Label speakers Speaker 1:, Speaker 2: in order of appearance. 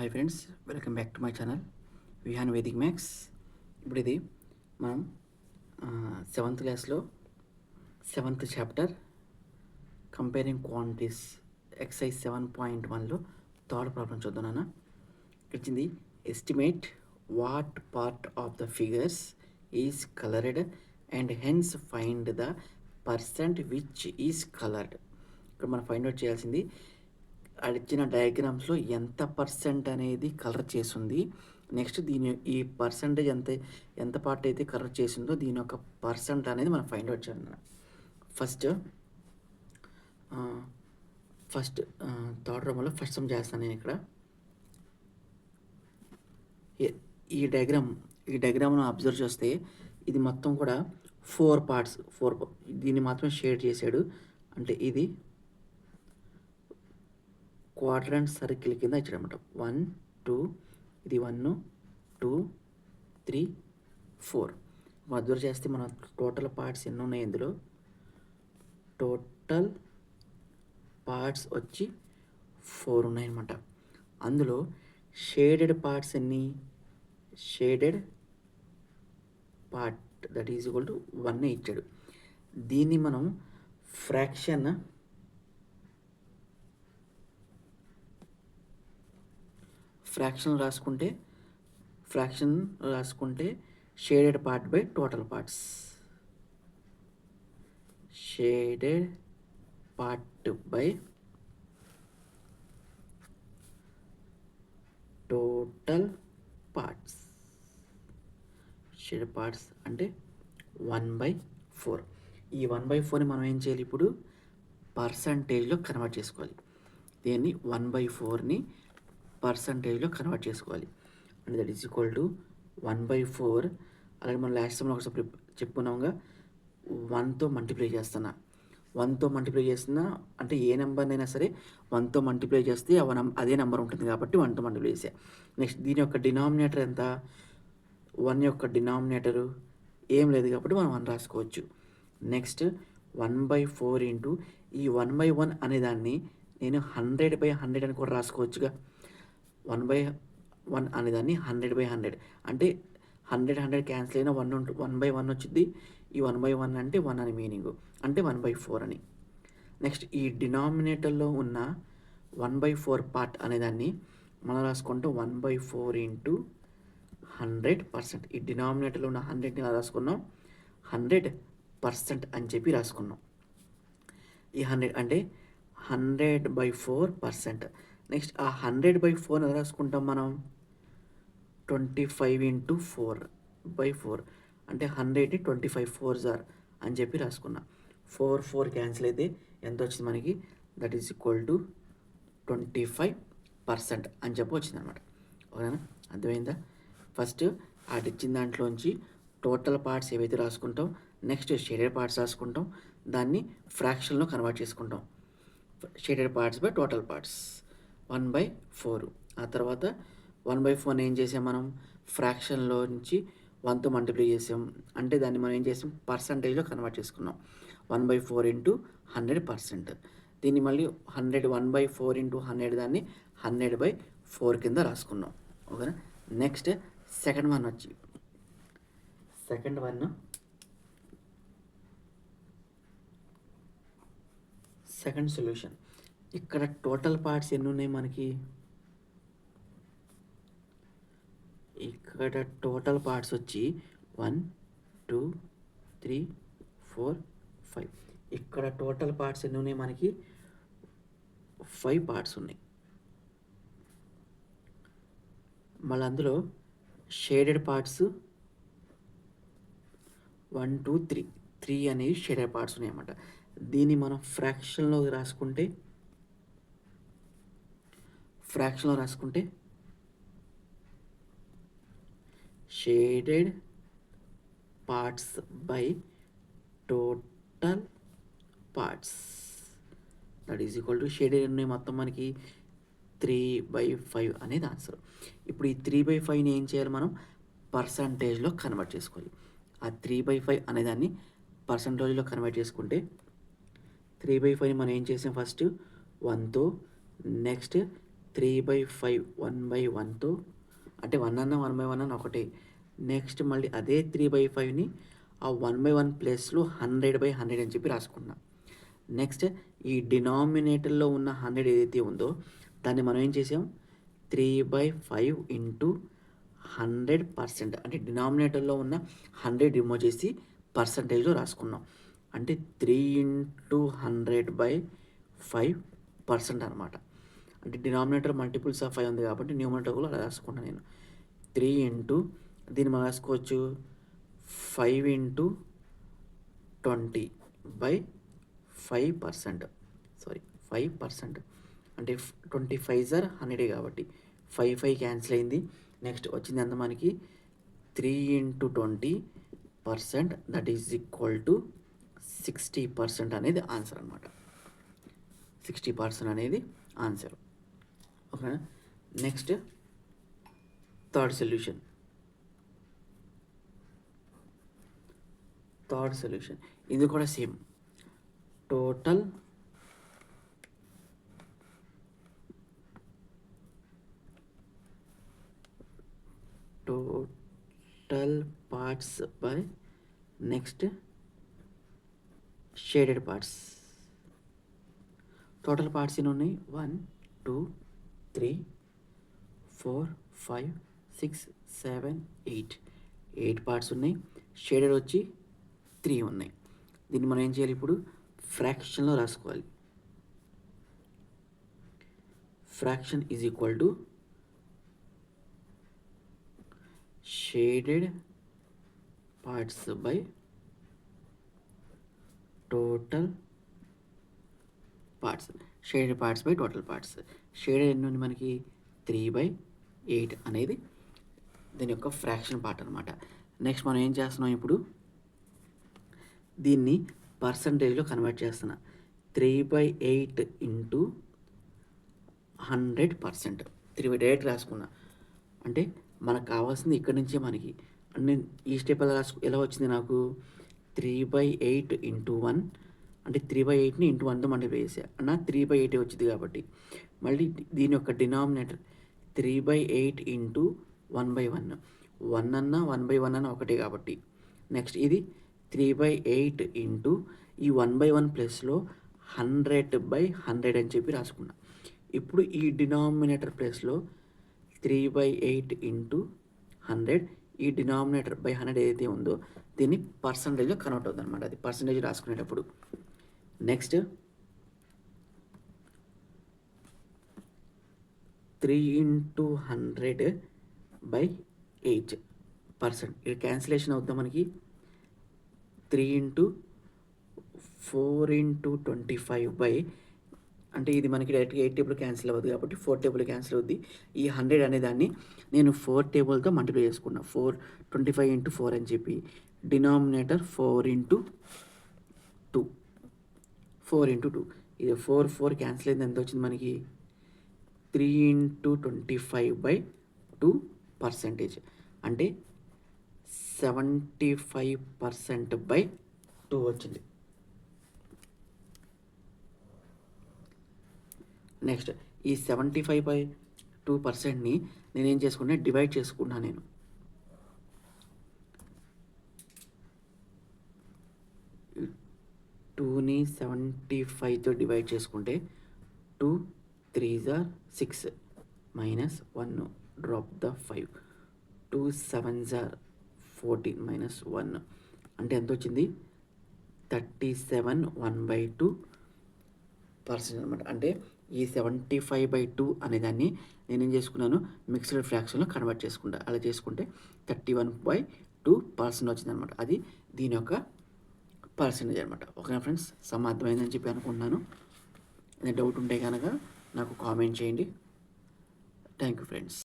Speaker 1: Hi friends, welcome back to my channel Vihaan Vedic maths. ఇప్పుడు ఇది మనం 7th క్లాస్లో 7th chapter comparing quantities exercise 7.1లో థర్డ్ ప్రాబ్లం చూద్దాం నాన్న. ఇచ్చింది estimate what part of the figures is coloured and hence find the percent which is coloured. ఇక్కడ మనం ఫైండ్ అవుట్ చేయాల్సింది ఇచ్చిన డయాగ్రామ్స్లో ఎంత పర్సెంట్ అనేది కలర్ చేసింది. నెక్స్ట్ ఈ పర్సంటేజ్ ఎంత పార్ట్ అయితే కలర్ చేసిందో దీని యొక్క పర్సెంట్ అనేది మనం ఫైండ్ అవుట్ చేయాలి. ఫస్ట్ థర్డ్ రూమ్లో ఫస్ట్ సమ్ చేస్తాను నేను. ఇక్కడ ఈ డయాగ్రామ్ను అబ్జర్వ్ చేస్తే ఇది మొత్తం కూడా 4 పార్ట్స్. దీన్ని మాత్రమే షేడ్ చేశాడు. అంటే ఇది క్వాడ్రంట్ సర్కిల్ కింద ఇచ్చాడనమాట. 1 2 ఇది 1 2 3 4 అబ్జర్వ్ చేస్తే మన టోటల్ పార్ట్స్ ఎన్ని ఉన్నాయి. ఇందులో టోటల్ పార్ట్స్ వచ్చి 4 ఉన్నాయన్నమాట. అందులో షేడెడ్ పార్ట్స్ ఎన్ని? Shaded part that is equal to 1 ఇచ్చాడు. దీన్ని మనం ఫ్రాక్షన్ రాసుకుంటే shaded part by total parts. Shaded part by total parts. Shaded parts అంటే 1/4. ఈ 1/4ని మనం ఏం చేయాలి? ఇప్పుడు పర్సంటేజ్లో కన్వర్ట్ చేసుకోవాలి. దీన్ని 1/4ని పర్సంటేజ్లో కన్వర్ట్ చేసుకోవాలి. అంటే దట్ ఈజ్ ఈక్వల్ టు 1/4. అలాగే మనం లాస్ట్ టైంలో ఒకసారి చెప్పుకున్నాముగా, 1తో మల్టిప్లై చేస్తున్నా. 1తో మల్టిప్లై చేస్తున్నా అంటే ఏ నెంబర్నైనా సరే 1తో మల్టిప్లై చేస్తే అదే నెంబర్ ఉంటుంది కాబట్టి 1తో మల్టిప్లై చేసా. నెక్స్ట్ దీని యొక్క డినామినేటర్ ఎంత? 1 యొక్క డినామినేటరు ఏం లేదు కాబట్టి మనం 1 రాసుకోవచ్చు. నెక్స్ట్ 1/4 ఇంటూ ఈ 1/1 అనేదాన్ని నేను 100/100 అని కూడా రాసుకోవచ్చుగా. 1/1 అనేదాన్ని 100/100 అంటే 100 క్యాన్సిల్ అయినా 1/1 వచ్చింది. ఈ 1/1 అంటే 1 అని మీనింగ్, అంటే 1/4 అని. నెక్స్ట్ ఈ డినామినేటర్లో ఉన్న 1/4 పార్ట్ అనేదాన్ని మనం రాసుకుంటాం 1/4 ఇంటూ 100%. ఈ డినామినేటర్లో ఉన్న 100ని ఎలా రాసుకున్నాం? 100% అని చెప్పి రాసుకున్నాం. ఈ 100 అంటే 100/4%. నెక్స్ట్ ఆ 100/4 ఎలా రాసుకుంటాం మనం? 25 ఇంటూ 4/4 అంటే 100ని 25 4s అని చెప్పి రాసుకున్నాం. 4 క్యాన్సిల్ అయితే ఎంత వచ్చింది మనకి? దట్ ఈజ్ ఈక్వల్ టు 25% అని చెప్పి వచ్చింది అనమాట. ఓకేనా? అర్థమైందా? ఫస్ట్ ఇచ్చిన దాంట్లోంచి టోటల్ పార్ట్స్ ఏవైతే రాసుకుంటాం, నెక్స్ట్ షేడెడ్ పార్ట్స్ రాసుకుంటాం, దాన్ని ఫ్రాక్షన్లో కన్వర్ట్ చేసుకుంటాం. Shaded parts by total parts 1/4. ఆ తర్వాత 1/4 ఏం చేసాం మనం? ఫ్రాక్షన్లో నుంచి 1తో మల్టిప్లై చేసాం. అంటే దాన్ని మనం ఏం చేసాం? పర్సంటేజ్లో కన్వర్ట్ చేసుకున్నాం. 1/4 ఇంటూ 100%. దీన్ని మళ్ళీ 1/4 ఇంటూ 100 దాన్ని 100/4 కింద రాసుకున్నాం. ఓకేనా? Next second solution. ఇక్కడ టోటల్ పార్ట్స్ ఎన్ని ఉన్నాయి మనకి? ఇక్కడ టోటల్ పార్ట్స్ వచ్చి 1 2 3 4 5. ఇక్కడ టోటల్ పార్ట్స్ ఎన్ని ఉన్నాయి మనకి? 5 పార్ట్స్ ఉన్నాయి. మళ్ళీ అందులో షేడెడ్ పార్ట్స్ 1 2 3 అనేవి షేడెడ్ పార్ట్స్ ఉన్నాయి అన్నమాట. దీన్ని మనం ఫ్రాక్షన్లో రాసుకుంటే shaded parts by total parts that is equal to shaded ఉన్నాయి మొత్తం మనకి 3/5 అనేది ఆన్సర్. ఇప్పుడు ఈ 3/5ని ఏం చేయాలి? మనం పర్సంటేజ్లో కన్వర్ట్ చేసుకోవాలి. ఆ 3/5 అనేదాన్ని పర్సంటేజ్లో కన్వర్ట్ చేసుకుంటే 3/5ని మనం ఏం చేసాం? ఫస్ట్ 1తో, నెక్స్ట్ 3/5 1/1తో, అంటే 1 అన్న 1/1 అన్న ఒకటే. నెక్స్ట్ మళ్ళీ అదే 3/5ని ఆ 1/1 ప్లేస్లో 100/100 అని చెప్పి రాసుకున్నాం. నెక్స్ట్ ఈ డినామినేటర్లో ఉన్న 100 ఏదైతే ఉందో దాన్ని మనం ఏం చేసాం, 3/5 ఇంటూ 100%, అంటే డినామినేటర్లో ఉన్న 100 రిమూవ్ చేసి పర్సంటేజ్లో రాసుకున్నాం. అంటే 3 ఇంటూ 100/5% అనమాట. అంటే డినామినేటర్ మల్టిపుల్స్ ఆఫ్ 5 ఉంది కాబట్టి న్యూమరేటర్ కూడా అలా రాసుకున్నాను నేను. 3 ఇంటూ దీన్ని మనం రాసుకోవచ్చు 5 ఇంటూ 20/5%, సారీ 5%, అంటే 25 ఆర్ 100 కాబట్టి 5 క్యాన్సిల్ అయింది. నెక్స్ట్ వచ్చింది ఎంత మనకి, 3 into 20%, that is equal to 60% అనేది ఆన్సర్ అనమాట. 60% అనేది ఆన్సర్. ఓకేనా. Next third solution. ఇది కూడా same. Total parts by next shaded parts. Total parts ఎన్ని ఉన్నాయి, 1 2 3 4 5 6 7 8 పార్ట్స్ ఉన్నాయి. షేడెడ్ వచ్చి 3 ఉన్నాయి. దీన్ని మనం ఏం చేయాలి, ఇప్పుడు ఫ్రాక్షన్లో రాసుకోవాలి. Fraction is equal to shaded parts by total parts. Shaded parts by total parts. Shaded ఎన్ని ఉంది మనకి, 3/8 అనేది దీని యొక్క ఫ్రాక్షన్ పార్ట్ అనమాట. నెక్స్ట్ మనం ఏం చేస్తున్నాం, ఇప్పుడు దీన్ని పర్సంటేజ్లో కన్వర్ట్ చేస్తున్నా. 3/8 ఇంటూ 100%. 3/8 రాసుకున్నా. అంటే మనకు కావాల్సింది ఇక్కడి నుంచే మనకి. నేను ఈ స్టెప్ ఎలా వచ్చింది నాకు, 3/8 ఇంటూ 1, అంటే 3/8ని ఇంటూ 1తో మల్టిప్లై చేసా అన్న 3/8 వచ్చింది కాబట్టి. మళ్ళీ దీని యొక్క డినామినేటర్ 3/8 ఇంటూ 1/1. 1 అన్న 1/1 అన్న ఒకటే కాబట్టి. నెక్స్ట్ ఇది 3/8 ఇంటూ ఈ 1/1 ప్లస్లో 100/100 అని చెప్పి రాసుకున్నా. ఇప్పుడు ఈ డినామినేటర్ ప్లస్లో 3/8 ఇంటూ 100, ఈ డినామినేటర్ బై 100 ఏదైతే ఉందో దీన్ని పర్సంటేజ్లో కన్వర్ట్ అవుతుంది అనమాట. అది పర్సంటేజ్ రాసుకునేటప్పుడు. Next 3 into 100/8%. ఇది క్యాన్సిలేషన్ అవుద్దాం మనకి. 3 ఇంటూ 4 ఇంటూ 25 అంటే ఇది మనకి డైరెక్ట్గా 8 టేబుల్ క్యాన్సిల్ అవ్వదు కాబట్టి 4 టేబుల్ క్యాన్సిల్ అవుద్ది. ఈ 100 అనే దాన్ని నేను 4 టేబుల్తో మల్టిప్లై చేసుకున్నా. 25 ఇంటూ 4 అని చెప్పి. Denominator 4 into 2. 4 ఇంటూ 2, ఇది 4 క్యాన్సిల్ అయింది. ఎంత వచ్చింది మనకి, 3 ఇంటూ 25/2%, అంటే 75%/2 వచ్చింది. నెక్స్ట్ ఈ 75/2%ని నేనేం చేసుకున్నా, డివైడ్ చేసుకున్నా. నేను 2ని 75తో డివైడ్ చేసుకుంటే 2 3s are 6 minus 1 drop the 5, 2 7s are 14 minus 1, అంటే ఎంత వచ్చింది, 37 1/2% అనమాట. అంటే ఈ 75/2 అనేదాన్ని నేనేం చేసుకున్నాను, మిక్స్డ్ ఫ్రాక్షన్లో కన్వర్ట్ చేసుకుంటా. అలా చేసుకుంటే 31/2% వచ్చింది అనమాట. అది దీని యొక్క పర్సెంటేజ్ అనమాట. ఓకేనా ఫ్రెండ్స్, సమ్ అర్థమైందని చెప్పి అనుకుంటున్నాను. ఏదైనా డౌట్ ఉంటే కనుక నాకు కామెంట్ చేయండి. Thank you friends.